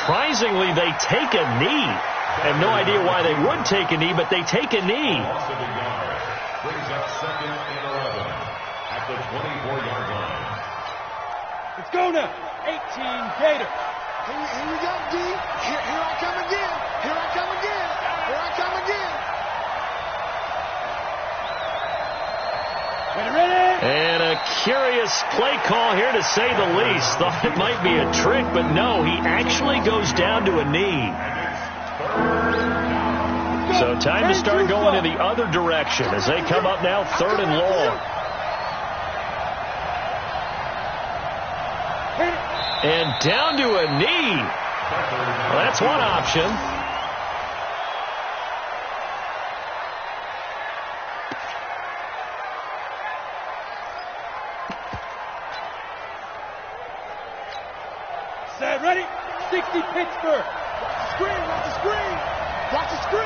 surprisingly, they take a knee. I have no idea why they would take a knee, but they take a knee. Brings up 2nd and 11 at the 24-yard line. Let's go now. 18 Gator. Here we go, D. Here I come again. Here I come again. Here I come again. Ready? And a curious play call here, to say the least. Thought it might be a trick, but no, he actually goes down to a knee. So time to start going in the other direction as they come up now 3rd and long. And down to a knee. Well, that's one option. Set, ready? 60 Pittsburgh. Screen, watch the screen. Watch the screen.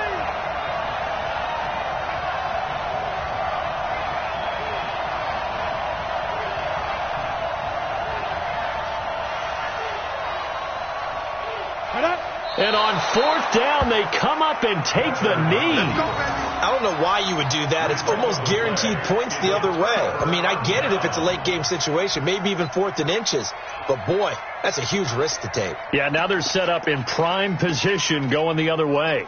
And on 4th down, they come up and take the knee. I don't know why you would do that. It's almost guaranteed points the other way. I mean, I get it if it's a late game situation, maybe even 4th and inches. But, boy, that's a huge risk to take. Yeah, now they're set up in prime position going the other way.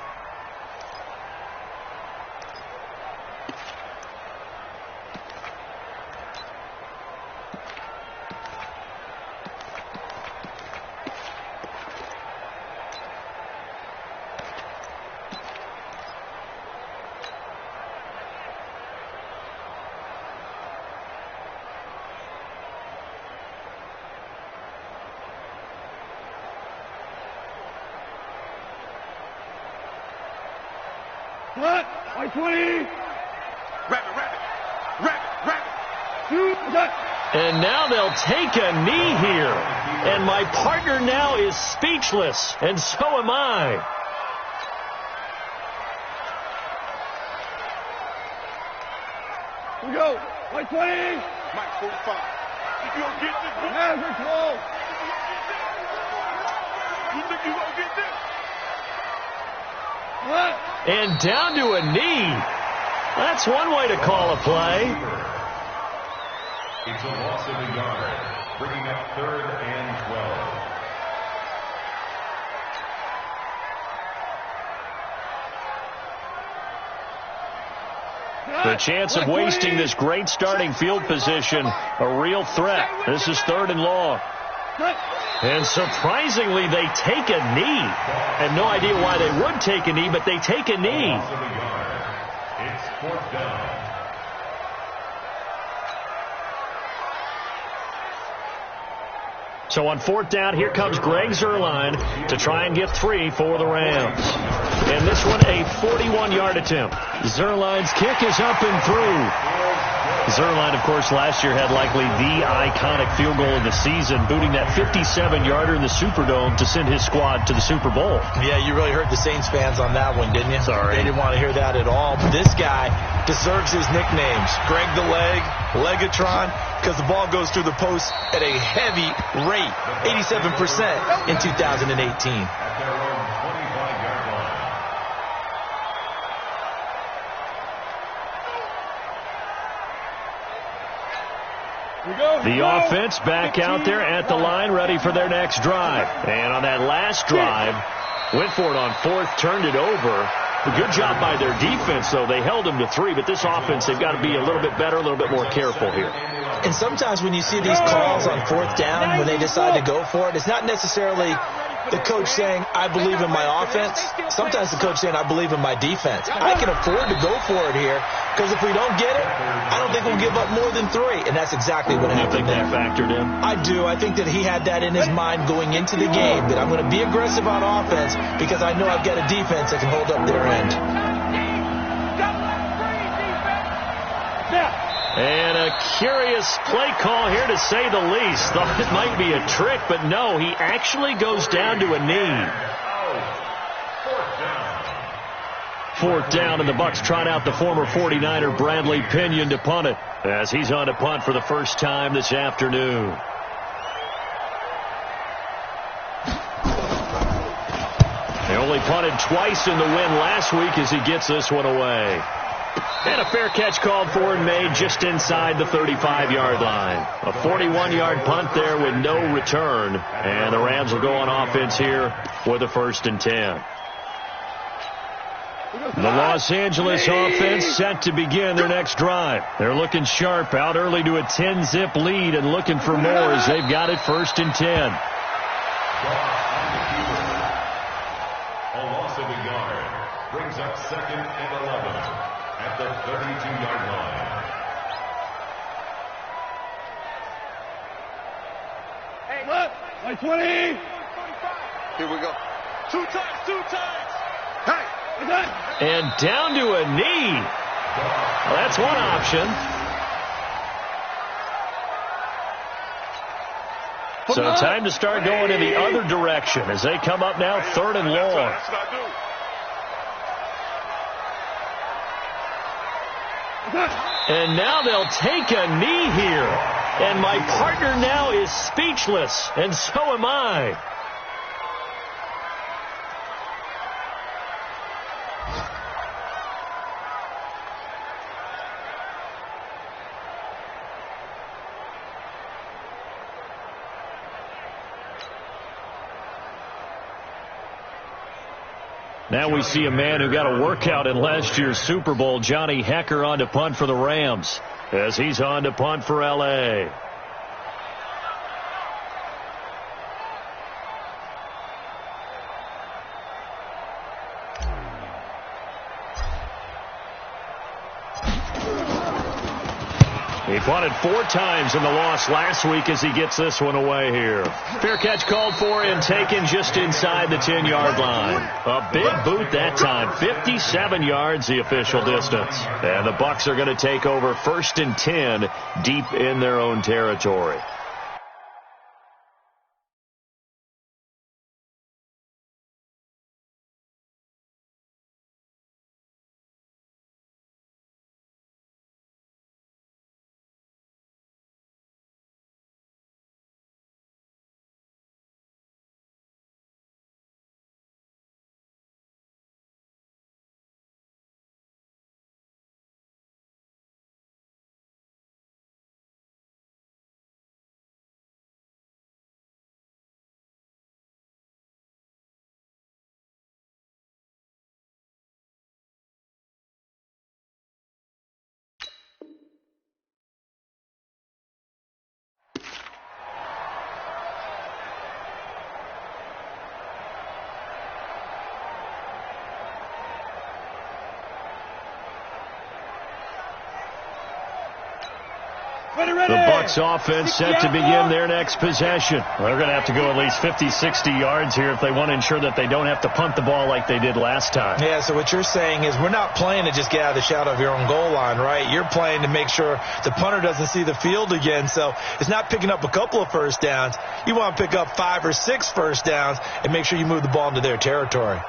What? 20. And now they'll take a knee here. And my partner now is speechless. And so am I. Here we go. 20. Mike 45. You gonna get this? Hands are close. You think you gonna get this? What? And down to a knee. That's one way to call a play. It's a loss of a yard, bringing up 3rd and 12. The chance of wasting this great starting field position, a real threat. This is 3rd and long. And surprisingly, they take a knee. I have no idea why they would take a knee, but they take a knee. It's 4th down. So on 4th down, here comes Greg Zuerlein to try and get 3 for the Rams. And this one, a 41-yard attempt. Zuerlein's kick is up and through. Zuerlein, of course, last year had likely the iconic field goal of the season, booting that 57-yarder in the Superdome to send his squad to the Super Bowl. Yeah, you really hurt the Saints fans on that one, didn't you? Sorry. They didn't want to hear that at all. But this guy deserves his nicknames. Greg the Leg, Legatron, because the ball goes through the post at a heavy rate, 87% in 2018. The offense back out there at the line, ready for their next drive. And on that last drive, went for it on 4th, turned it over. A good job by their defense, though. They held them to 3, but this offense, they've got to be a little bit better, a little bit more careful here. And sometimes when you see these calls on 4th down, when they decide to go for it, it's not necessarily the coach saying, I believe in my offense. Sometimes the coach saying, I believe in my defense. I can afford to go for it here, because if we don't get it, I don't think we'll give up more than 3. And that's exactly what happened there. You think that factored in? I do. I think that he had that in his mind going into the game, that I'm going to be aggressive on offense because I know I've got a defense that can hold up their end. And a curious play call here, to say the least. Thought it might be a trick, but no, he actually goes down to a knee. 4th down, and the Bucs trot out the former 49er Bradley Pinion to punt it, as he's on to punt for the first time this afternoon. He only punted twice in the win last week as he gets this one away. And a fair catch called for and made just inside the 35-yard line. A 41-yard punt there with no return. And the Rams will go on offense here with a 1st and 10. The Los Angeles offense set to begin their next drive. They're looking sharp, out early to a 10-zip lead and looking for more as they've got it 1st and 10. A loss of a yard brings up 2nd and 11 at the 32-yard line. Hey, look! 20! Here we go. Two times! Hey! And down to a knee. Well, that's one option. So time to start going in the other direction as they come up now 3rd and long. And now they'll take a knee here. And my partner now is speechless, and so am I. Now we see a man who got a workout in last year's Super Bowl, Johnny Hecker, on to punt for the Rams, as he's on to punt for L.A. He punted 4 times in the loss last week as he gets this one away here. Fair catch called for and taken just inside the 10-yard line. A big boot that time. 57 yards the official distance. And the Bucs are going to take over 1st and 10 deep in their own territory. The Bucs offense set to begin their next possession. They're going to have to go at least 50, 60 yards here if they want to ensure that they don't have to punt the ball like they did last time. Yeah, so what you're saying is we're not playing to just get out of the shadow of your own goal line, right? You're playing to make sure the punter doesn't see the field again. So it's not picking up a couple of first downs. You want to pick up 5 or 6 first downs and make sure you move the ball into their territory.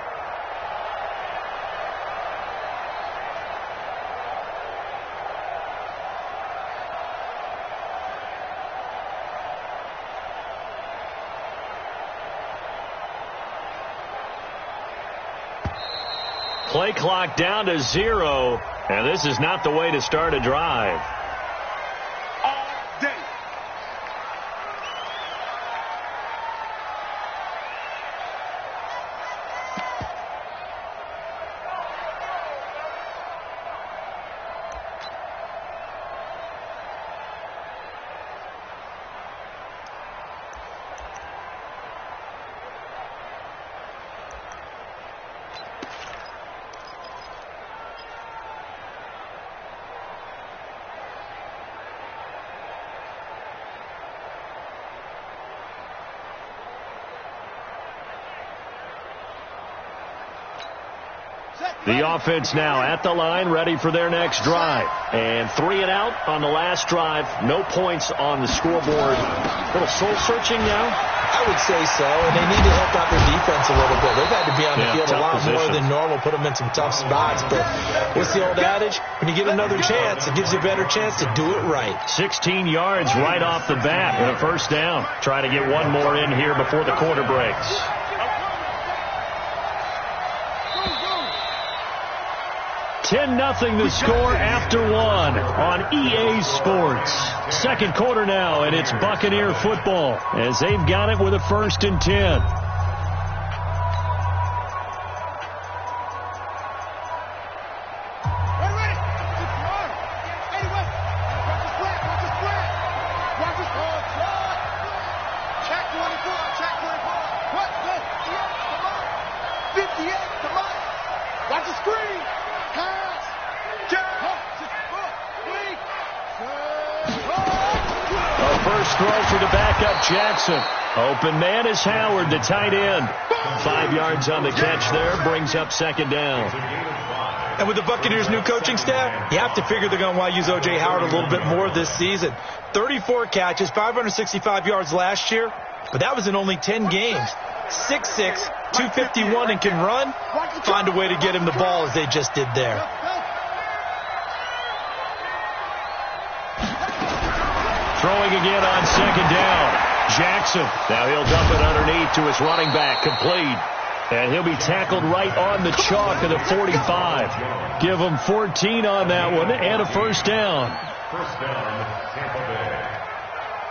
Play clock down to 0, and this is not the way to start a drive. The offense now at the line, ready for their next drive. And 3 and out on the last drive. No points on the scoreboard. A little soul-searching now? I would say so, and they need to help out their defense a little bit. They've had to be on the field a lot more than normal, put them in some tough spots. But what's the old adage? When you get another chance, it gives you a better chance to do it right. 16 yards right off the bat and a first down. Try to get one more in here before the quarter breaks. 10-0 the score after one on EA Sports. Second quarter now, and it's Buccaneer football as they've got it with a 1st and 10. Throw for the backup Jackson. Open man is Howard, the tight end. 5 yards on the catch there, brings up 2nd down. And with the Buccaneers' new coaching staff, you have to figure they're going to want to use O.J. Howard a little bit more this season. 34 catches, 565 yards last year, but that was in only 10 games. 6'6", 251, and can run. Find a way to get him the ball as they just did there. Throwing again on 2nd down. Jackson. Now he'll dump it underneath to his running back. Complete. And he'll be tackled right on the chalk of the 45. Give him 14 on that one and a 1st down. First down, Tampa Bay.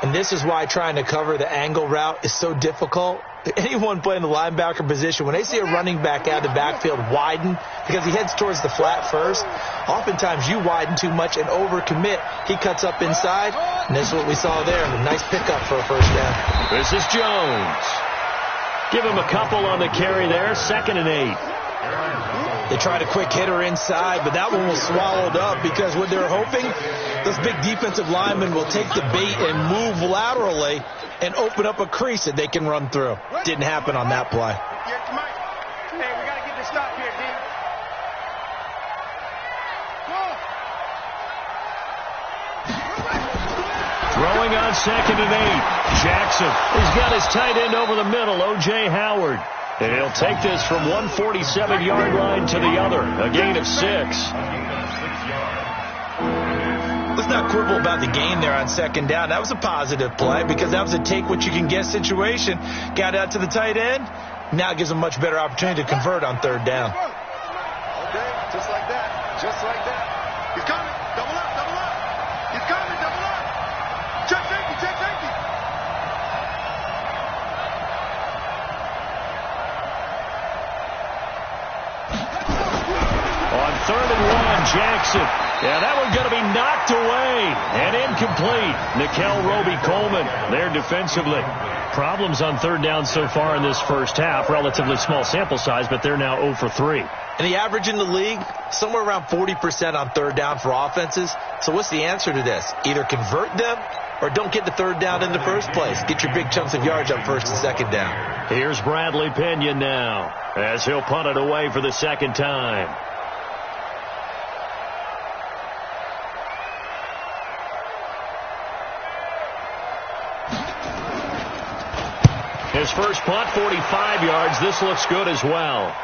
And this is why trying to cover the angle route is so difficult. Anyone playing the linebacker position, when they see a running back out of the backfield widen because he heads towards the flat first, oftentimes you widen too much and overcommit. He cuts up inside, and this is what we saw there. A nice pickup for a 1st down. This is Jones. Give him a couple on the carry there. 2nd and 8. They tried a quick hitter inside, but that one was swallowed up because what they're hoping, those big defensive linemen will take the bait and move laterally and open up a crease that they can run through. Didn't happen on that play. Hey, we got to get this stop here, D. Throwing on 2nd and 8. Jackson. He's got his tight end over the middle, O.J. Howard. And he'll take this from 147-yard line to the other. A gain of 6. Let's not quibble about the gain there on 2nd down. That was a positive play because that was a take-what-you-can-get situation. Got out to the tight end. Now it gives them a much better opportunity to convert on 3rd down. Okay, just like that. Just like that. He's coming. Double up, double up. He's coming, double up. Check safety, check safety. On 3rd and 1, Jackson. Yeah, that one's going to be knocked away and incomplete. Nickel Roby-Coleman there defensively. Problems on 3rd down so far in this first half. Relatively small sample size, but they're now 0 for 3. And the average in the league, somewhere around 40% on 3rd down for offenses. So what's the answer to this? Either convert them or don't get the 3rd down in the first place. Get your big chunks of yards on 1st and 2nd down. Here's Bradley Pinion now as he'll punt it away for the 2nd time. His first punt, 45 yards. This looks good as well.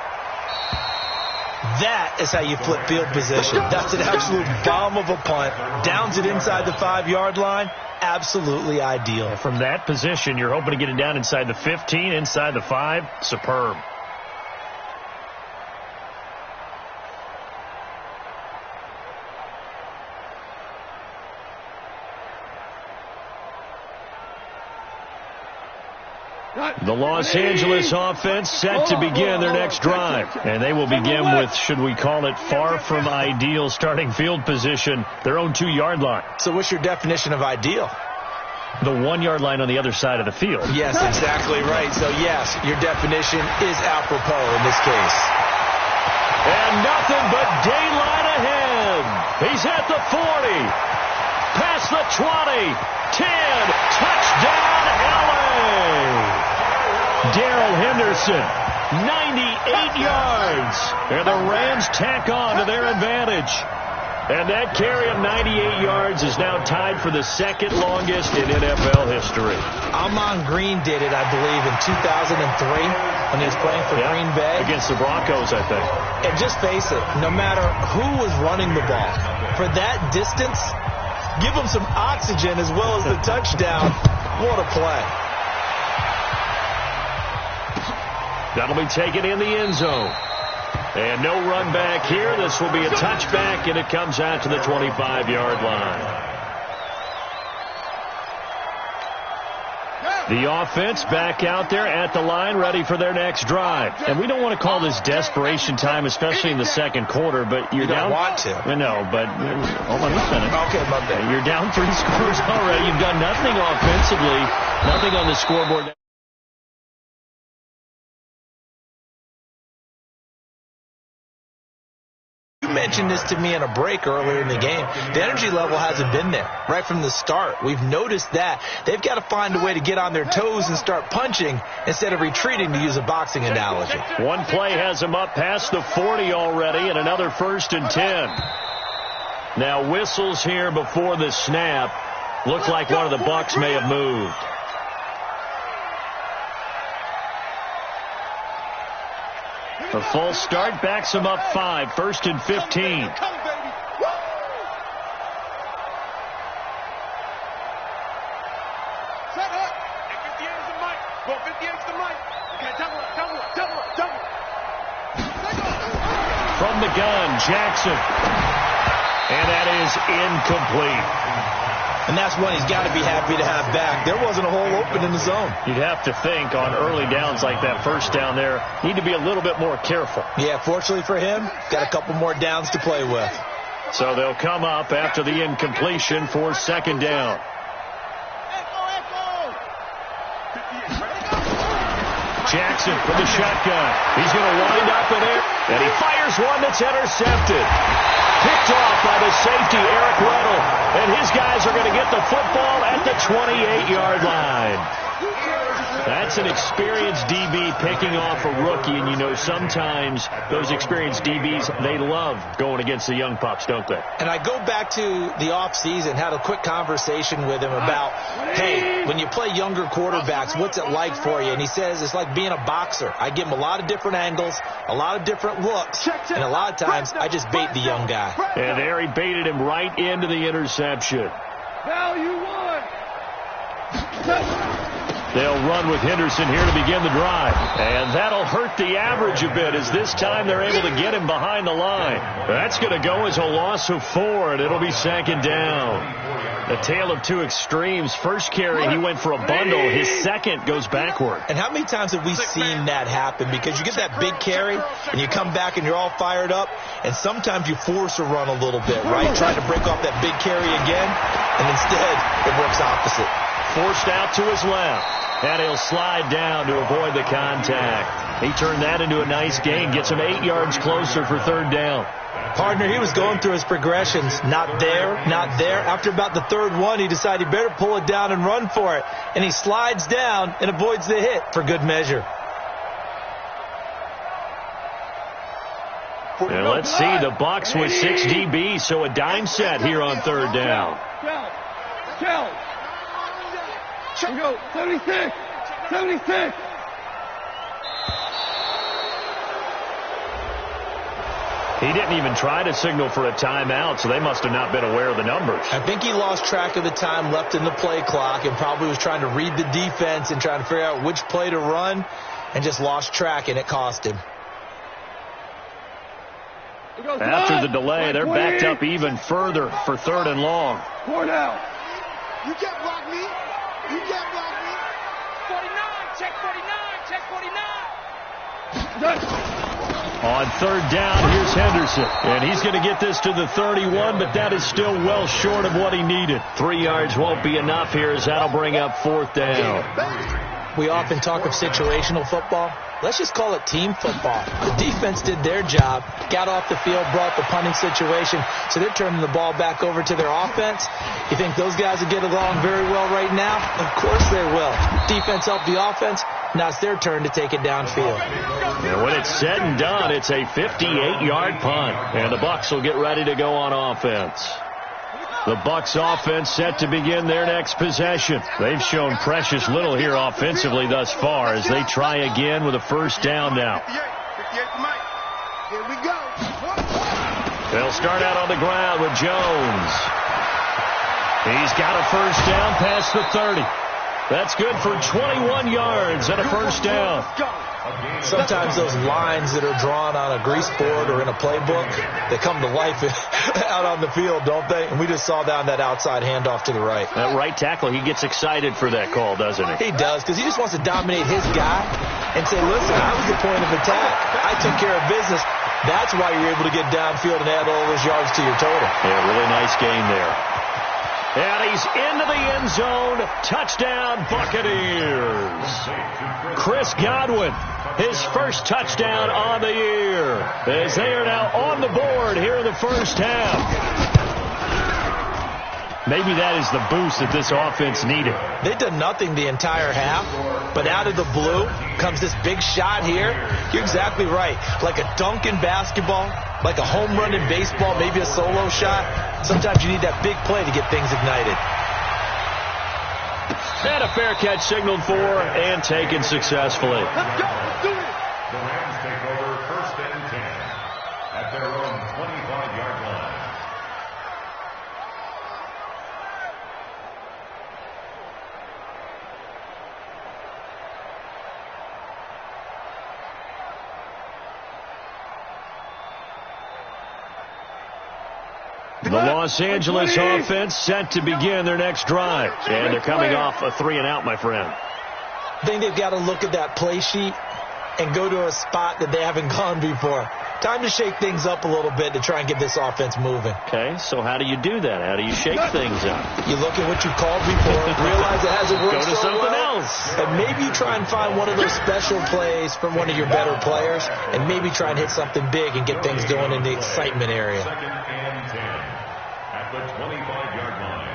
That is how you flip field position. That's an absolute bomb of a punt. Downs it inside the 5-yard line. Absolutely ideal. From that position, you're hoping to get it down inside the 15, inside the 5. Superb. The Los Angeles offense set to begin their next drive. And they will begin with, should we call it, far from ideal starting field position, their own 2-yard line. So what's your definition of ideal? The 1-yard line on the other side of the field. Yes, exactly right. So, yes, your definition is apropos in this case. And nothing but daylight ahead. He's at the 40. Past the 20. 10. Touchdown, LA. Darrell Henderson, 98 yards. And the Rams tack on to their advantage. And that carry of 98 yards is now tied for the 2nd longest in NFL history. Amon Green did it, I believe, in 2003 when he was playing for Green Bay. Against the Broncos, I think. And just face it, no matter who was running the ball, for that distance, give them some oxygen as well as the touchdown. What a play. That'll be taken in the end zone. And no run back here. This will be a touchback, and it comes out to the 25-yard line. The offense back out there at the line, ready for their next drive. And we don't want to call this desperation time, especially in the second quarter, but you're down. You don't want to. No, but hold on a minute. Okay, my bad. You're down 3 scores already. You've done nothing offensively, nothing on the scoreboard. You mentioned this to me in a break earlier in the game. The energy level hasn't been there right from the start. We've noticed that. They've got to find a way to get on their toes and start punching instead of retreating, to use a boxing analogy. One play has them up past the 40 already, and another 1st and 10. Now whistles here before the snap. Looked like one of the Bucs may have moved. A false start backs them up 5, 1st and 15. Set up. 58 is the mic. Go 58 is the mic. Okay, double. From the gun, Jackson. And that is incomplete. And that's one he's got to be happy to have back. There wasn't a hole open in the zone. You'd have to think on early downs like that, first down there, need to be a little bit more careful. Yeah, fortunately for him, got a couple more downs to play with. So they'll come up after the incompletion for 2nd down. Jackson from the shotgun. He's going to wind up in there, and he fires one that's intercepted. Picked off by the safety, Eric Weddle. And his guys are going to get the football at the 28-yard line. That's an experienced DB picking off a rookie, and you know sometimes those experienced DBs, they love going against the young pups, don't they? And I go back to the offseason, had a quick conversation with him about, hey, when you play younger quarterbacks, what's it like for you? And he says it's like being a boxer. I give him a lot of different angles, a lot of different looks, and a lot of times I just bait the young guy. And there he baited him right into the interception. Value 1. They'll run with Henderson here to begin the drive. And that'll hurt the average a bit as this time they're able to get him behind the line. That's going to go as a loss of 4, and it'll be 2nd down. A tale of two extremes. First carry, he went for a bundle. His second goes backward. And how many times have we seen that happen? Because you get that big carry, and you come back and you're all fired up, and sometimes you force a run a little bit, right? Trying to break off that big carry again, and instead it works opposite. Forced out to his left. And he'll slide down to avoid the contact. He turned that into a nice gain. Gets him 8 yards closer for 3rd down. Partner, he was going through his progressions. Not there, not there. After about the 3rd one, he decided he better pull it down and run for it. And he slides down and avoids the hit for good measure. And let's see, the Bucs with 6 DBs, so a dime set here on 3rd down. Challenge. Here we go. 76. 76. He didn't even try to signal for a timeout, so they must have not been aware of the numbers. I think he lost track of the time left in the play clock and probably was trying to read the defense and trying to figure out which play to run and just lost track, and it cost him. After the delay, they're backed up even further for 3rd and long. 4 down. You can't block me. You can't block me. 49. Check 49. Check 49. On 3rd down, here's Henderson. And he's going to get this to the 31, but that is still well short of what he needed. 3 yards won't be enough here as that'll bring up 4th down. We often talk of situational football. Let's just call it team football. The defense did their job, got off the field, brought the punting situation, so they're turning the ball back over to their offense. You think those guys will get along very well right now? Of course they will. Defense helped the offense. Now it's their turn to take it downfield. And when it's said and done, it's a 58-yard punt, and the Bucs will get ready to go on offense. The Bucs offense set to begin their next possession. They've shown precious little here offensively thus far as they try again with a 1st down now. 58 Mike. Here we go. They'll start out on the ground with Jones. He's got a 1st down past the 30. That's good for 21 yards and a 1st down. Sometimes those lines that are drawn on a grease board or in a playbook, they come to life out on the field, don't they? And we just saw down that outside handoff to the right. That right tackle, he gets excited for that call, doesn't he? He does, because he just wants to dominate his guy and say, listen, I was the point of attack. I took care of business. That's why you're able to get downfield and add all those yards to your total. Yeah, really nice game there. And he's into the end zone. Touchdown, Buccaneers. Chris Godwin, his first touchdown on the year, as they are now on the board here in the first half. Maybe that is the boost that this offense needed. They've done nothing the entire half, but out of the blue comes this big shot here. You're exactly right. Like a dunk in basketball, like a home run in baseball, maybe a solo shot. Sometimes you need that big play to get things ignited. And a fair catch signaled for and taken successfully. Let's go. Let's do it. The Rams take over 1st and 10 at their own 25-yard line. The Los Angeles offense set to begin their next drive. And they're coming off a 3-and-out, my friend. I think they've got to look at that play sheet and go to a spot that they haven't gone before. Time to shake things up a little bit to try and get this offense moving. Okay, so how do you do that? How do you shake things up? You look at what you called before, realize it hasn't worked Go to so something well, else. and maybe you try and find one of those special plays from one of your better players, and maybe try and hit something big and get things going in the excitement area. 2nd and 10 at the 25-yard line.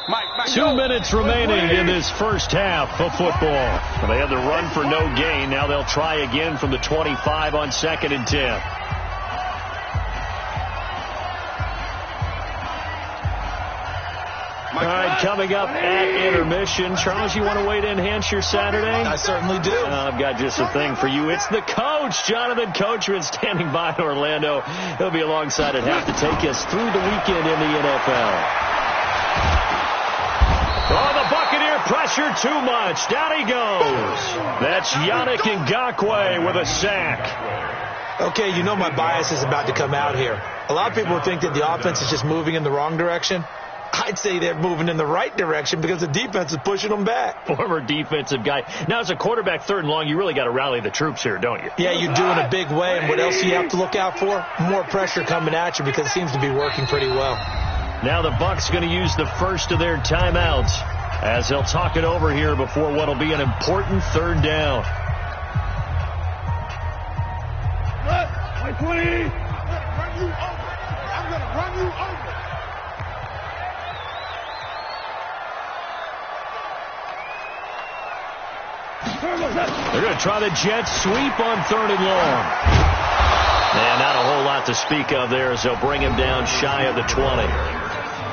Mike, 2 minutes remaining in this first half of football. Well, they had the run for no gain. Now they'll try again from the 25 on 2nd and 10. All right, coming up at intermission. Charles, you want to wait to enhance your Saturday? I certainly do. I've got just a thing for you. It's the coach, Jonathan Coachman, standing by in Orlando. He'll be alongside at half to take us through the weekend in the NFL. Oh, the Buccaneer pressure too much. Down he goes. That's Yannick Ngakoue with a sack. Okay, you know my bias is about to come out here. A lot of people think that the offense is just moving in the wrong direction. I'd say they're moving in the right direction because the defense is pushing them back. Former defensive guy. Now, as a quarterback, 3rd and long, you really got to rally the troops here, don't you? Yeah, you do in a big way. And what else do you have to look out for? More pressure coming at you because it seems to be working pretty well. Now the Bucs going to use the first of their timeouts as they'll talk it over here before what will be an important 3rd down. Good. 20. I'm going to run you over. They're going to try the jet sweep on 3rd and long. And not a whole lot to speak of there as they'll bring him down shy of the 20.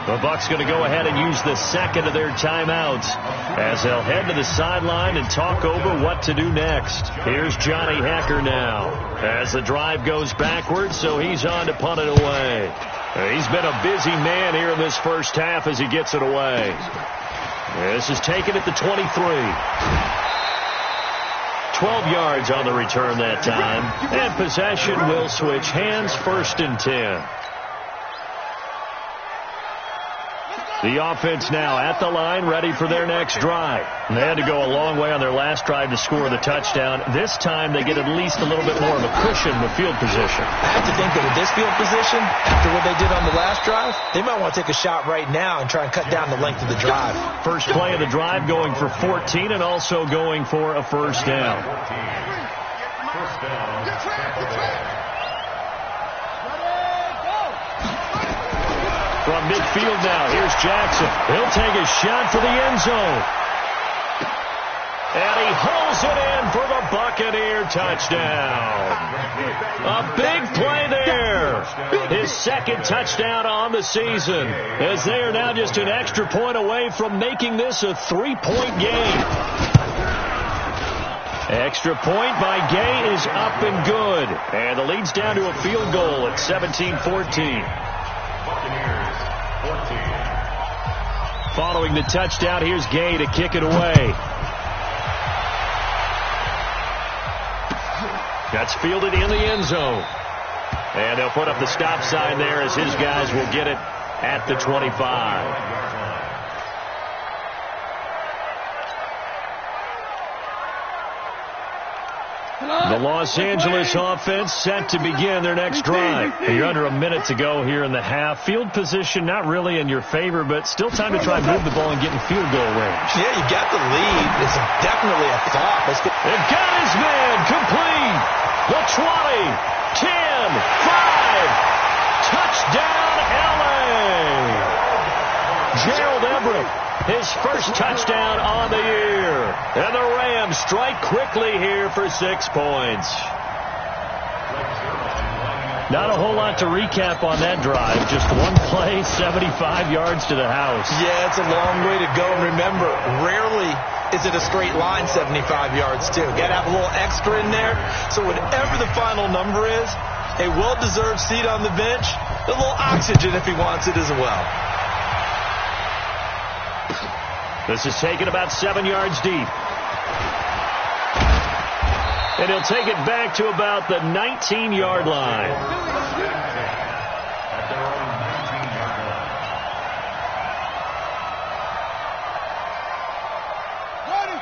The Bucs going to go ahead and use the second of their timeouts as they'll head to the sideline and talk over what to do next. Here's Johnny Hacker now as the drive goes backwards, so he's on to punt it away. He's been a busy man here in this first half as he gets it away. This is taken at the 23. 12 yards on the return that time. And possession will switch hands, 1st and 10. The offense now at the line, ready for their next drive. They had to go a long way on their last drive to score the touchdown. This time they get at least a little bit more of a cushion with field position. I have to think that with this field position, after what they did on the last drive, they might want to take a shot right now and try and cut down the length of the drive. First play of the drive going for 14 and also going for a 1st down. First down. From midfield now, here's Jackson. He'll take a shot for the end zone. And he hauls it in for the Buccaneer touchdown. A big play there. His 2nd touchdown on the season, as they are now just an extra point away from making this a 3-point game. Extra point by Gay is up and good. And the lead's down to a field goal at 17-14. following the touchdown. Here's Gay to kick it away. That's fielded in the end zone. And they'll put up the stop sign there as his guys will get it at the 25. The Los Angeles offense set to begin their next drive. You're under a minute to go here in the half. Field position not really in your favor, but still time to try and move the ball and get in field goal range. Yeah, you got the lead. It's definitely a thought. They've got his man complete. The 20, 10, 5. Touchdown, L.A. Gerald Everett, his first touchdown on the year. And the Rams strike quickly here for 6 points. Not a whole lot to recap on that drive. Just one play, 75 yards to the house. Yeah, it's a long way to go. And remember, rarely is it a straight line 75 yards, too. Got to have a little extra in there. So whatever the final number is, a well-deserved seat on the bench, a little oxygen if he wants it as well. This is taken about 7 yards deep. And he'll take it back to about the 19-yard line.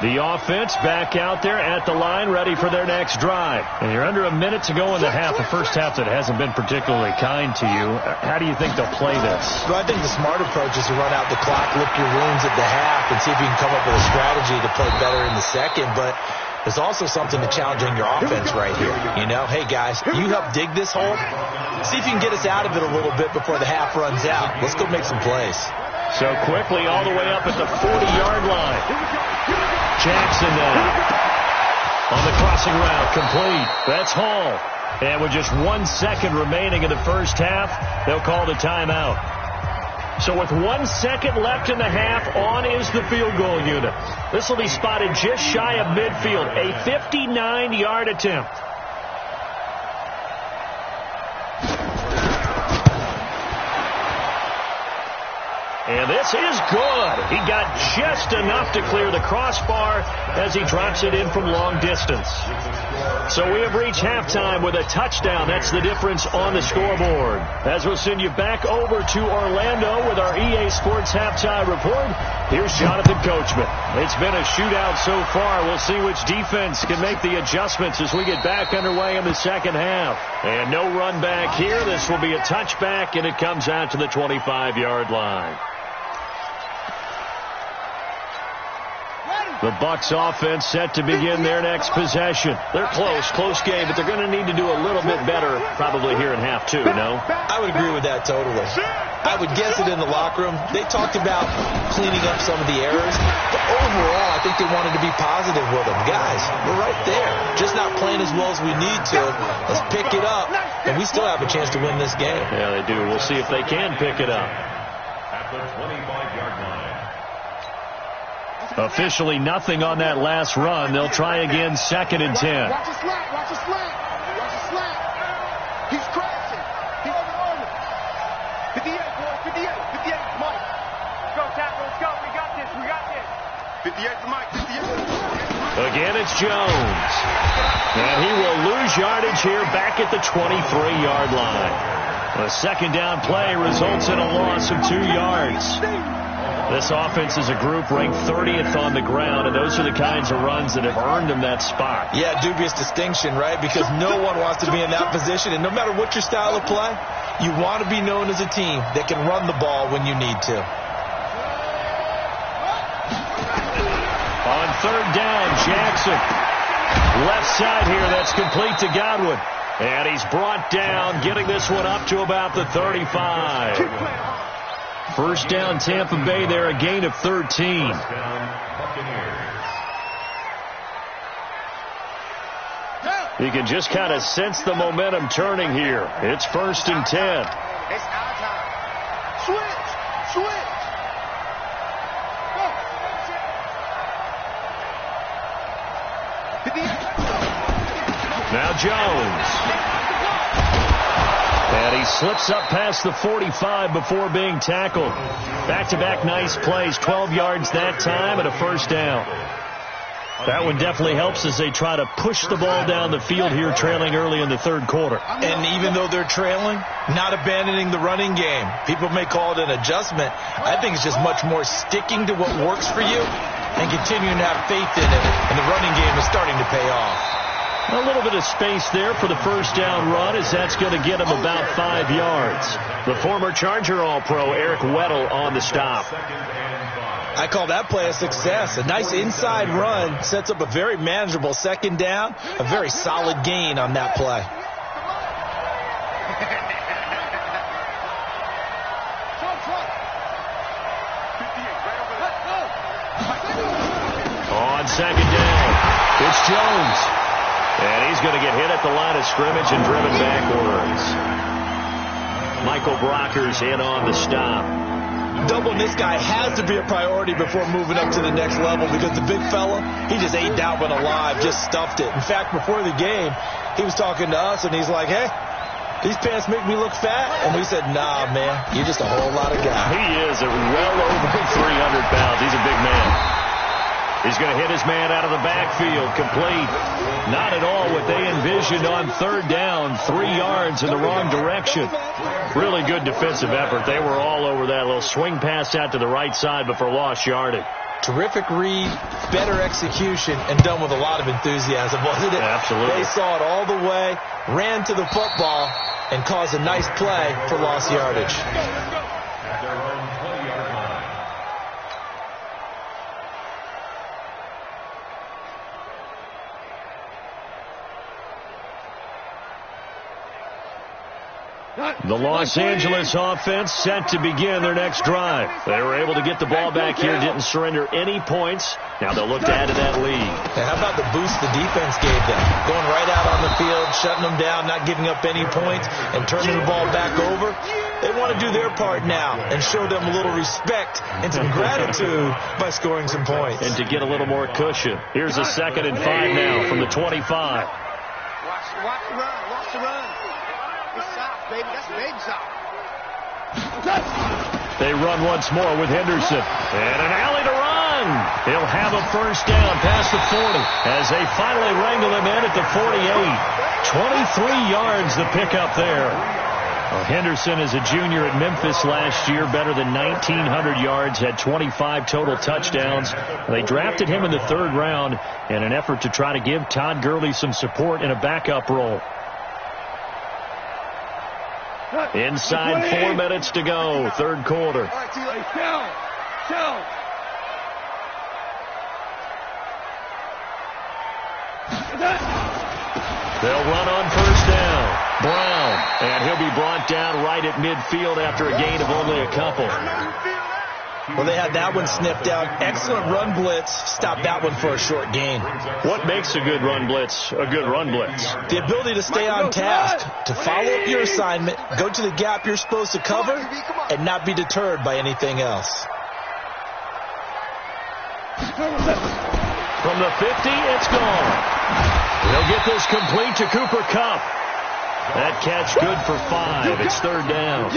The offense back out there at the line, ready for their next drive. And you're under a minute to go in the half, a first half that hasn't been particularly kind to you. How do you think they'll play this? Well, I think the smart approach is to run out the clock, lick your wounds at the half, and see if you can come up with a strategy to play better in the second. But there's also something to challenging your offense right here. You know, hey, guys, you help dig this hole. See if you can get us out of it a little bit before the half runs out. Let's go make some plays. So quickly all the way up at the 40-yard line. Jackson now on the crossing route, complete. That's Hall. And with just 1 second remaining in the first half, they'll call the timeout. So with 1 second left in the half, on is the field goal unit. This will be spotted just shy of midfield, a 59-yard attempt. And this is good. He got just enough to clear the crossbar as he drops it in from long distance. So we have reached halftime with a touchdown. That's the difference on the scoreboard. As we'll send you back over to Orlando with our EA Sports halftime report, here's Jonathan Coachman. It's been a shootout so far. We'll see which defense can make the adjustments as we get back underway in the second half. And no run back here. This will be a touchback, and it comes out to the 25-yard line. The Bucs offense set to begin their next possession. They're close game, but they're going to need to do a little bit better probably here in half two, no? I would agree with that totally. I would guess it in the locker room. They talked about cleaning up some of the errors, but overall I think they wanted to be positive with them. Guys, we're right there. Just not playing as well as we need to. Let's pick it up, and we still have a chance to win this game. Yeah, they do. We'll see if they can pick it up. At the 25-yard line. Officially nothing on that last run. They'll try again, 2nd and 10. Watch the slant. Watch the slant. Watch the slant. He's crashing. He's over. 58, boys. 58. 58, Mike. Let's go, tackle. Let's go. We got this. We got this. 58 to Mike. 58. Again, it's Jones. And he will lose yardage here back at the 23-yard line. A second down play results in a loss of 2 yards. This offense is a group ranked 30th on the ground, and those are the kinds of runs that have earned them that spot. Yeah, dubious distinction, right? Because no one wants to be in that position, and no matter what your style of play, you want to be known as a team that can run the ball when you need to. On 3rd down, Jackson. Left side here, that's complete to Godwin. And he's brought down, getting this one up to about the 35. First down, Tampa Bay there, a gain of 13. You can just kind of sense the momentum turning here. It's 1st and 10. It's our time. Switch. Go. Now Jones. And he slips up past the 45 before being tackled. Back-to-back nice plays, 12 yards that time and a first down. That one definitely helps as they try to push the ball down the field here, trailing early in the third quarter. And even though they're trailing, not abandoning the running game. People may call it an adjustment. I think it's just much more sticking to what works for you and continuing to have faith in it. And the running game is starting to pay off. A little bit of space there for the first down run, as that's going to get him about 5 yards. The former Charger All-Pro Eric Weddle on the stop. I call that play a success. A nice inside run sets up a very manageable second down. A very solid gain on that play. On second down, it's Jones. And he's going to get hit at the line of scrimmage and driven backwards. Michael Brockers in on the stop. Doubling this guy has to be a priority before moving up to the next level, because the big fella, he just ate that one alive, just stuffed it. In fact, before the game, he was talking to us, and he's like, hey, these pants make me look fat. And we said, nah, man, you're just a whole lot of guy. He is well over 300 pounds. He's a big man. He's going to hit his man out of the backfield, complete. Not at all what they envisioned on third down, 3 yards in the wrong direction. Really good defensive effort. They were all over that little swing pass out to the right side, but for lost yardage. Terrific read, better execution, and done with a lot of enthusiasm, wasn't it? Absolutely. They saw it all the way, ran to the football, and caused a nice play for lost yardage. The Los Angeles offense set to begin their next drive. They were able to get the ball back here, didn't surrender any points. Now they'll look to add to that lead. And how about the boost the defense gave them? Going right out on the field, shutting them down, not giving up any points, and turning the ball back over. They want to do their part now and show them a little respect and some gratitude by scoring some points. And to get a little more cushion. Here's a 2nd and 5 now from the 25. Watch the run. Watch the run. It's soft, baby. That's big soft. They run once more with Henderson. And an alley to run. He'll have a first down past the 40 as they finally wrangle him in at the 48. 23 yards the pickup there. Well, Henderson is a junior at Memphis last year, better than 1,900 yards, had 25 total touchdowns. They drafted him in the 3rd round in an effort to try to give Todd Gurley some support in a backup role. Inside 4 minutes to go, 3rd quarter. They'll run on first down. Brown, and he'll be brought down right at midfield after a gain of only a couple. Well, they had that one sniffed out. Excellent run blitz. Stopped that one for a short gain. What makes a good run blitz a good run blitz? The ability to stay on task, to follow up your assignment, go to the gap you're supposed to cover, and not be deterred by anything else. From the 50, it's gone. They'll get this complete to Cooper Kupp. That catch good for 5. It's 3rd down.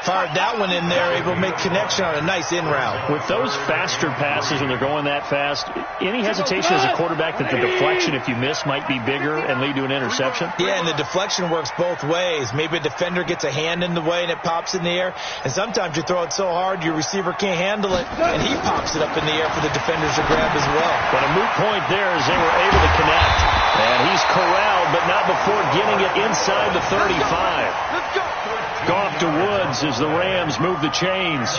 Fired that one in there, able to make connection on a nice in route. With those faster passes when they're going that fast, any hesitation as a quarterback that the deflection, if you miss, might be bigger and lead to an interception? Yeah, and the deflection works both ways. Maybe a defender gets a hand in the way and it pops in the air. And sometimes you throw it so hard your receiver can't handle it, and he pops it up in the air for the defenders to grab as well. But a moot point there as they were able to connect. And he's corralled, but not before getting it inside the 35. Goff to Woods as the Rams move the chains.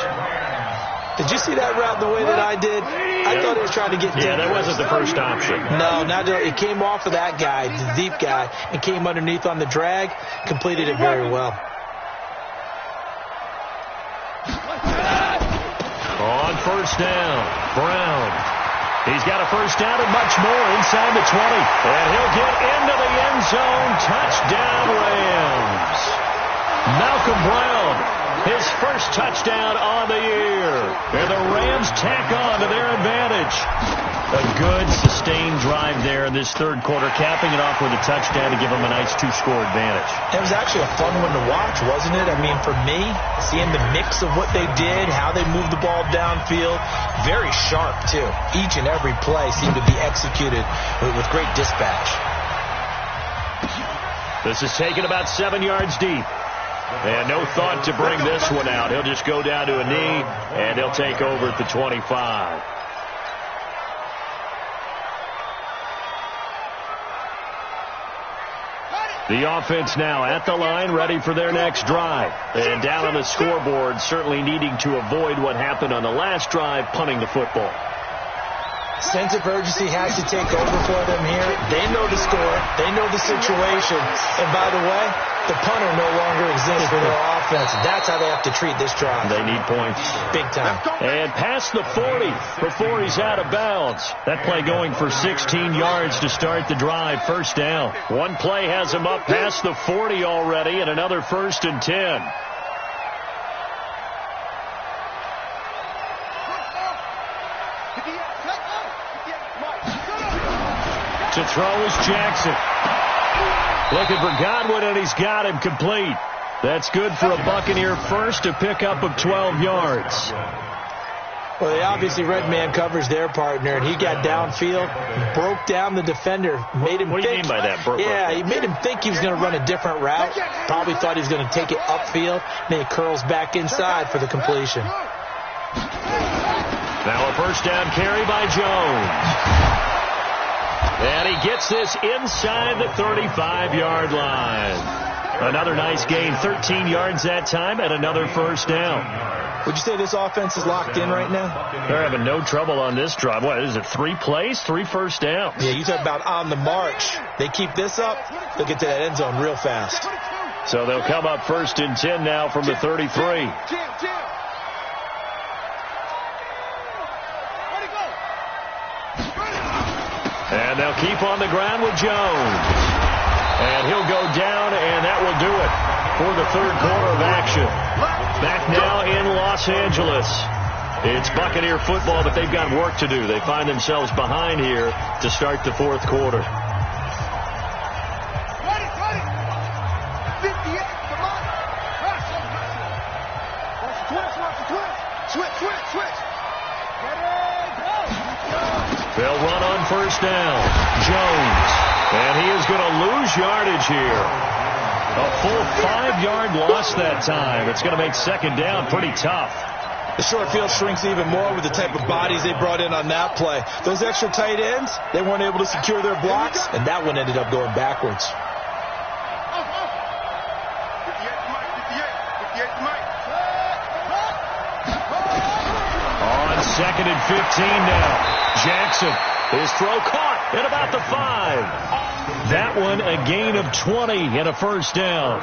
Did you see that route the way that I did? I thought he was trying to get deep. Yeah, that wasn't the first option. No, it came off of that guy, the deep guy, and came underneath on the drag. Completed it very well. On first down, Brown. He's got a first down and much more inside the 20. And he'll get into the end zone. Touchdown, Rams. Malcolm Brown, his first touchdown on the year. And the Rams tack on to their advantage. A good, sustained drive there in this third quarter, capping it off with a touchdown to give them a nice 2-score advantage. It was actually a fun one to watch, wasn't it? I mean, for me, seeing the mix of what they did, how they moved the ball downfield, very sharp, too. Each and every play seemed to be executed with great dispatch. This is taken about 7 yards deep. And no thought to bring this one out. He'll just go down to a knee, and he'll take over at the 25. The offense now at the line, ready for their next drive. And down on the scoreboard, certainly needing to avoid what happened on the last drive, punting the football. Sense of urgency has to take over for them here. They know the score. They know the situation. And by the way, the punter no longer exists for their offense. That's how they have to treat this drive. They need points. Big time. And past the 40 before he's out of bounds. That play going for 16 yards to start the drive. First down. One play has him up past the 40 already, and another 1st and 10. To throw is Jackson. Looking for Godwin, and he's got him complete. That's good for a Buccaneer first, a pickup of 12 yards. Well, they obviously red man covers their partner, and he got downfield, broke down the defender, made him What do you mean by that? Yeah, he made him think he was going to run a different route. Probably thought he was going to take it upfield. Then he curls back inside for the completion. Now a first down carry by Jones. And he gets this inside the 35-yard line. Another nice gain, 13 yards that time, and another first down. Would you say this offense is locked in right now? They're having no trouble on this drive. What is it, 3 plays, 3 first downs? Yeah, you talk about on the march. They keep this up, they'll get to that end zone real fast. So they'll come up 1st and 10 now from the 33. And they'll keep on the ground with Jones. And he'll go down, and that will do it for the third quarter of action. Back now in Los Angeles. It's Buccaneer football, but they've got work to do. They find themselves behind here to start the fourth quarter. Ready. 58, come on. Switch. They'll run on first down. Jones. And he is going to lose yardage here. A full 5-yard loss that time. It's going to make second down pretty tough. The short field shrinks even more with the type of bodies they brought in on that play. Those extra tight ends, they weren't able to secure their blocks, and that one ended up going backwards. 58 Mike. On 2nd and 15 now. Jackson, his throw caught at about the 5. That one a gain of 20 and a first down.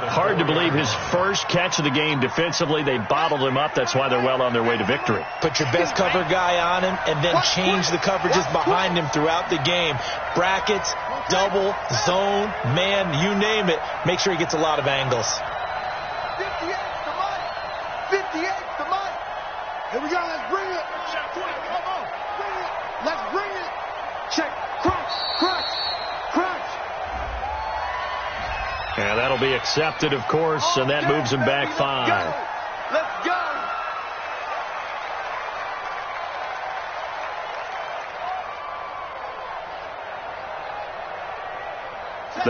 Hard to believe his first catch of the game defensively. They bottled him up. That's why they're well on their way to victory. Put your best cover guy on him and then change the coverages behind him throughout the game. Brackets, double, zone, man, you name it. Make sure he gets a lot of angles. 58, come on. 58, come on. Here we go, let's bring it. Come on, bring it. Let's bring it. Check, crunch. And that'll be accepted, of course, and that moves him back 5. Let's go.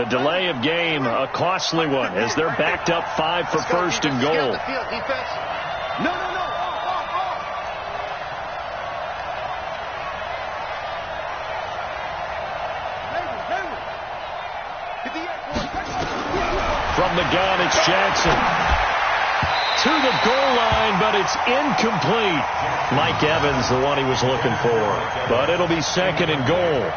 The delay of game, a costly one, as they're backed up 5 for first and goal. No. From the gun, it's Jackson. To the goal line, but it's incomplete. Mike Evans, the one he was looking for. But it'll be 2nd and goal.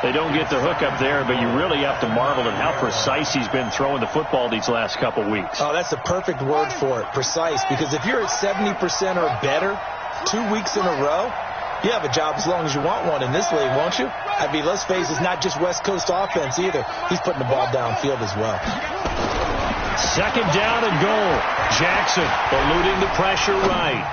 They don't get the hook up there, but you really have to marvel at how precise he's been throwing the football these last couple weeks. Oh, that's the perfect word for it, precise. Because if you're at 70% or better 2 weeks in a row, you have a job as long as you want one in this league, won't you? I mean, let's face it, it's not just West Coast offense either. He's putting the ball downfield as well. 2nd down and goal. Jackson eluding the pressure right.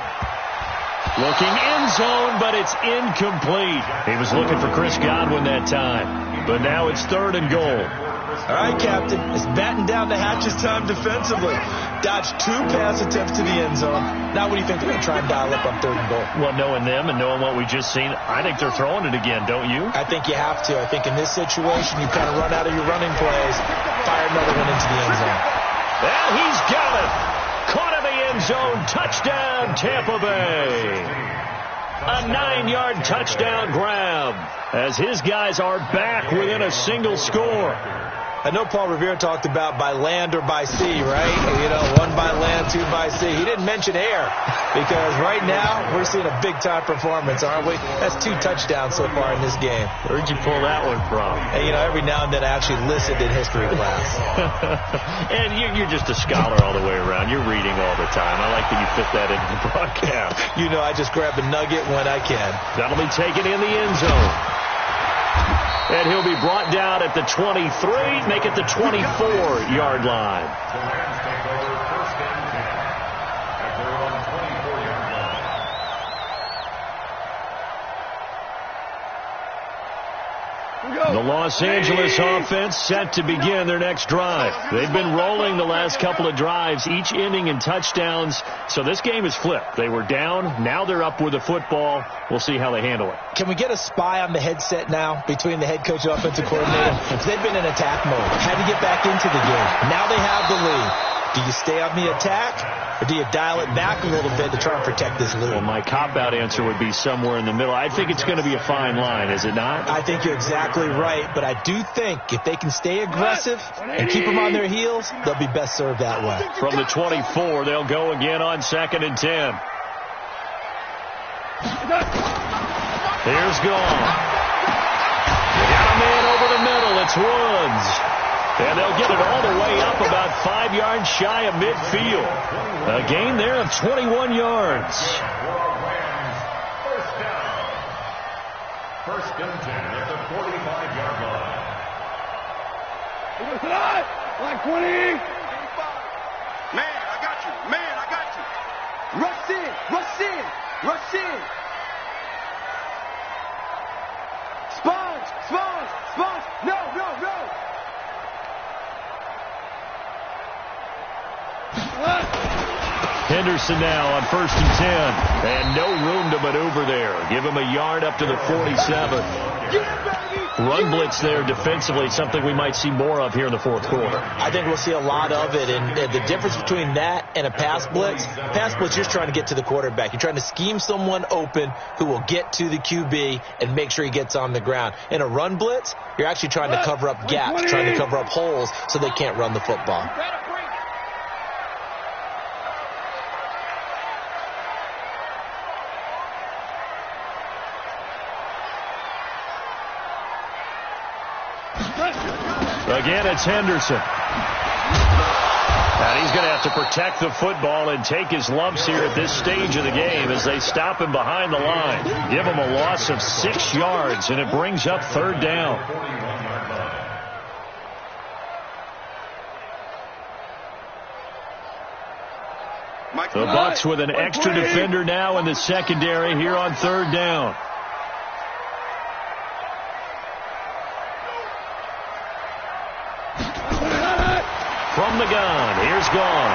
Looking end zone, but it's incomplete. He was looking for Chris Godwin that time. But now it's 3rd and goal. All right, Captain. It's batten down the hatches time defensively. Dodged 2 pass attempts to the end zone. Now what do you think they're going to try and dial up on 3rd and goal? Well, knowing them and knowing what we just seen, I think they're throwing it again, don't you? I think you have to. I think in this situation, you kind of run out of your running plays, fire another one into the end zone. Well, he's got it. Caught in the end zone. Touchdown, Tampa Bay. A 9-yard touchdown grab as his guys are back within a single score. I know Paul Revere talked about by land or by sea, right? You know, 1 by land, 2 by sea. He didn't mention air because right now we're seeing a big-time performance, aren't we? That's 2 touchdowns so far in this game. Where'd you pull that one from? And, you know, every now and then I actually listened in history class. And you're just a scholar all the way around. You're reading all the time. I like that you fit that into the broadcast. You know, I just grab a nugget when I can. That'll be taken in the end zone. And he'll be brought down at the 23, make it the 24-yard line. The Rams take over 1st and 10 at their own 24-yard line. The Los Angeles offense set to begin their next drive. They've been rolling the last couple of drives, each ending in touchdowns. So this game is flipped. They were down. Now they're up with the football. We'll see how they handle it. Can we get a spy on the headset now between the head coach and offensive coordinator? Because they've been in attack mode. Had to get back into the game. Now they have the lead. Do you stay on the attack, or do you dial it back a little bit to try and protect this lead? Well, my cop-out answer would be somewhere in the middle. I think it's going to be a fine line, is it not? I think you're exactly right, but I do think if they can stay aggressive and keep them on their heels, they'll be best served that way. From the 24, they'll go again on 2nd and 10. Here's Gone. They got a man over the middle. It's Woods. And they'll get it all the way up about 5 yards shy of midfield. A gain there of 21 yards. First down. 1st and 10 at the 45-yard line. Like 20. Man, I got you. Man, I got you. Rush in. Rush in. Rush in. Sponge. Sponge. Sponge. No, no, no. Henderson now on 1st and 10. And no room to maneuver there. Give him a yard up to the 47. Run blitz there defensively, something we might see more of here in the 4th quarter. I think we'll see a lot of it, and the difference between that and a pass blitz, you're just trying to get to the quarterback. You're trying to scheme someone open who will get to the QB and make sure he gets on the ground. In a run blitz, you're actually trying to cover up gaps, trying to cover up holes so they can't run the football. Again, it's Henderson. And he's going to have to protect the football and take his lumps here at this stage of the game as they stop him behind the line. Give him a loss of 6 yards, and it brings up 3rd down. The Bucs with an extra defender now in the secondary here on 3rd down. From the gun, here's Gone.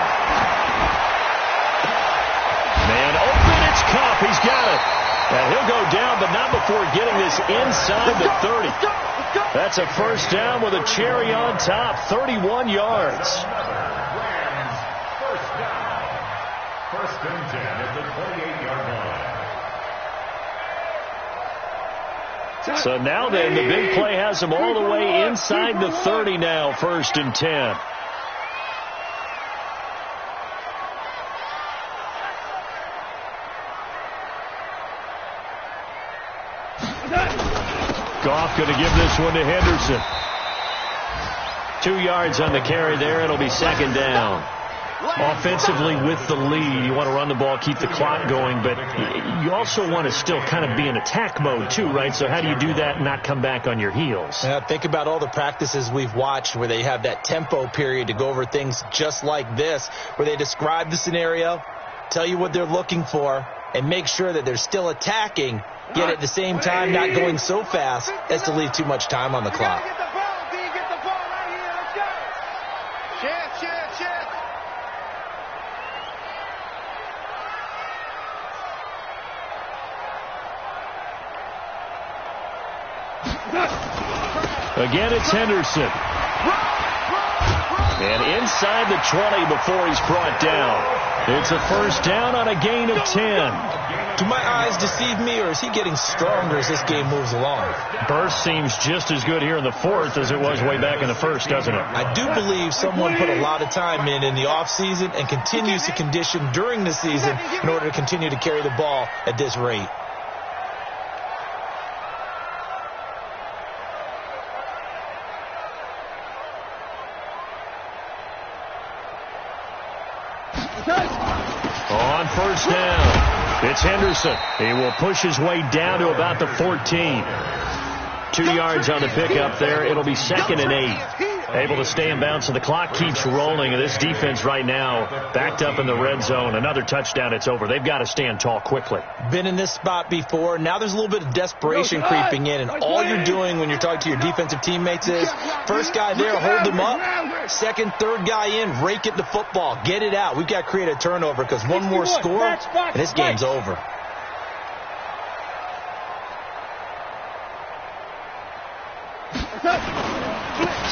Man open, it's Cup. He's got it. And he'll go down, but not before getting this inside the 30. That's a 1st down with a cherry on top, 31 yards. Rams, 1st down. 1st and 10 at the 28-yard line. So now then, the big play has them all the way inside the 30 now, 1st and 10. Goff going to give this one to Henderson. 2 yards on the carry there. It'll be 2nd down. Offensively with the lead, you want to run the ball, keep the clock going, but you also want to still kind of be in attack mode too, right? So how do you do that and not come back on your heels? Think about all the practices we've watched where they have that tempo period to go over things just like this, where they describe the scenario, tell you what they're looking for, and make sure that they're still attacking, yet at the same time not going so fast as to leave too much time on the clock. Get the ball, D. Get the ball right here. Let's go. Chance. Again, it's Henderson. And inside the 20 before he's brought down. It's a first down on a gain of 10. Do my eyes deceive me, or is he getting stronger as this game moves along? Burst seems just as good here in the fourth as it was way back in the first, doesn't it? I do believe someone put a lot of time in the offseason and continues to condition during the season in order to continue to carry the ball at this rate. On first down, it's Henderson. He will push his way down to about the 14. 2 yards on the pickup there. It'll be 2nd and 8. Able to stay in bounds, so the clock keeps rolling. And this defense right now backed up in the red zone. Another touchdown, it's over. They've got to stand tall quickly. Been in this spot before. Now there's a little bit of desperation creeping in. And all you're doing when you're talking to your defensive teammates is, first guy there, hold him up. Second, third guy in, rake it to football. Get it out. We've got to create a turnover because one more score, and this game's over.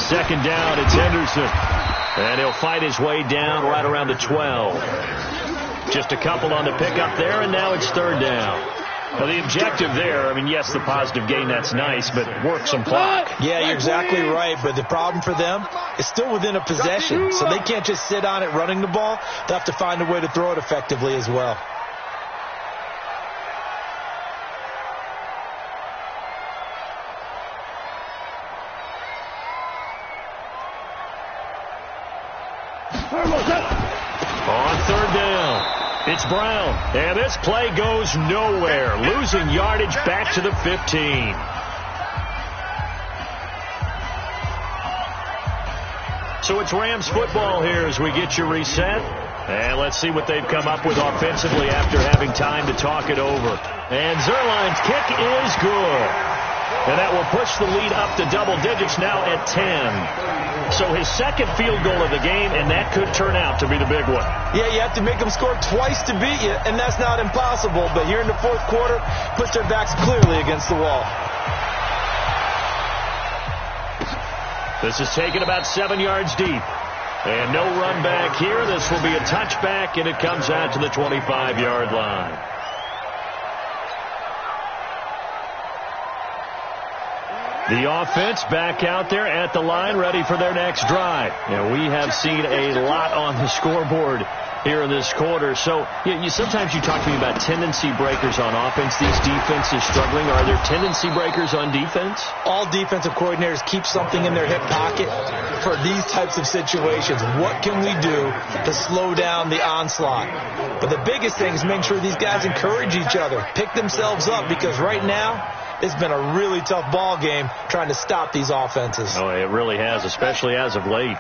Second down, it's Henderson. And he'll fight his way down right around the 12. Just a couple on the pickup there, and now it's 3rd down. Well, the objective there, I mean, yes, the positive gain, that's nice, but work some clock. Yeah, you're exactly right, but the problem for them is still within a possession, so they can't just sit on it running the ball. They'll have to find a way to throw it effectively as well. On 3rd down, it's Brown, and this play goes nowhere, losing yardage back to the 15. So it's Rams football here as we get you reset. And let's see what they've come up with offensively after having time to talk it over. And Zerline's kick is good. And that will push the lead up to double digits now at 10. So his second field goal of the game, and that could turn out to be the big one. Yeah, you have to make them score twice to beat you, and that's not impossible. But here in the fourth quarter, puts their backs clearly against the wall. This is taken about 7 yards deep. And no run back here. This will be a touchback, and it comes out to the 25-yard line. The offense back out there at the line, ready for their next drive. Now, we have seen a lot on the scoreboard here in this quarter. So, sometimes you talk to me about tendency breakers on offense. These defenses struggling. Are there tendency breakers on defense? All defensive coordinators keep something in their hip pocket for these types of situations. What can we do to slow down the onslaught? But the biggest thing is making sure these guys encourage each other, pick themselves up, because right now, it's been a really tough ball game trying to stop these offenses. Oh, it really has, especially as of late.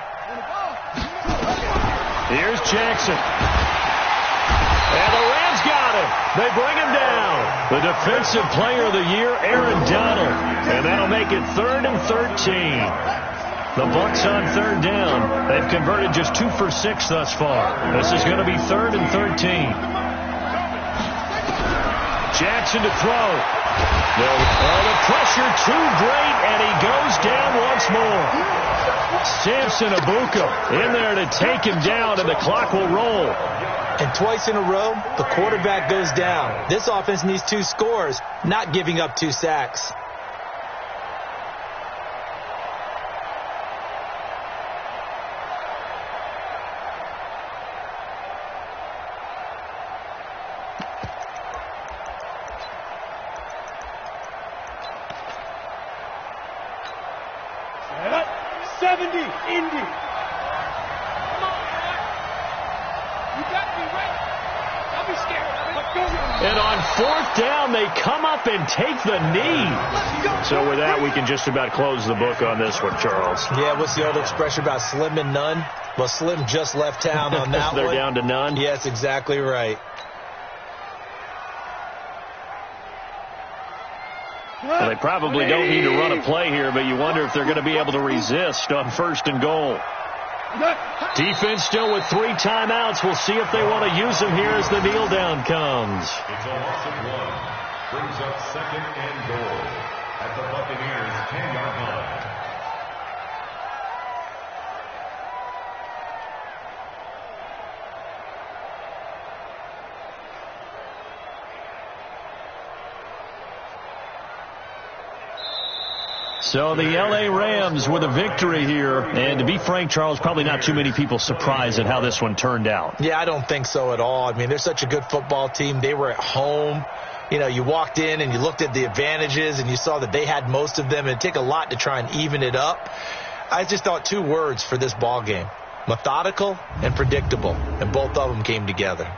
Here's Jackson. And the Rams got him. They bring him down. The defensive player of the year, Aaron Donald. And that'll make it 3rd and 13. The Bucs on 3rd down. They've converted just 2 for 6 thus far. This is going to be 3rd and 13. Jackson to throw. The pressure too great, and he goes down once more. Samson Abuka in there to take him down, and the clock will roll. And twice in a row, the quarterback goes down. This offense needs 2 scores, not giving up 2 sacks. And on 4th down, they come up and take the knee. So with that, we can just about close the book on this one, Charles. Yeah, what's the old expression about slim and none? Well, Slim just left town on that They're one. down to none? Yes, exactly right. Well, they probably don't need to run a play here, but you wonder if they're going to be able to resist on 1st and goal. Defense still with 3 timeouts. We'll see if they want to use them here as the kneel down comes. It's a loss of 1. Brings up 2nd and goal at the Buccaneers' 10-yard line. So the L.A. Rams with a victory here. And to be frank, Charles, probably not too many people surprised at how this one turned out. Yeah, I don't think so at all. I mean, they're such a good football team. They were at home. You know, you walked in and you looked at the advantages and you saw that they had most of them. It'd take a lot to try and even it up. I just thought 2 words for this ball game: methodical and predictable. And both of them came together.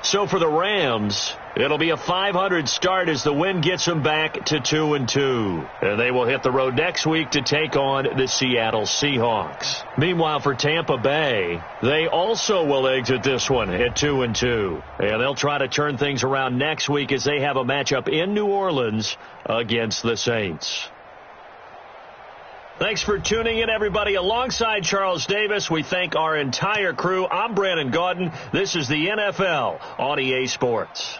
So for the Rams, it'll be a .500 start as the win gets them back to 2-2. And they will hit the road next week to take on the Seattle Seahawks. Meanwhile, for Tampa Bay, they also will exit this one at 2-2. And they'll try to turn things around next week as they have a matchup in New Orleans against the Saints. Thanks for tuning in, everybody. Alongside Charles Davis, we thank our entire crew. I'm Brandon Gaudin. This is the NFL on EA Sports.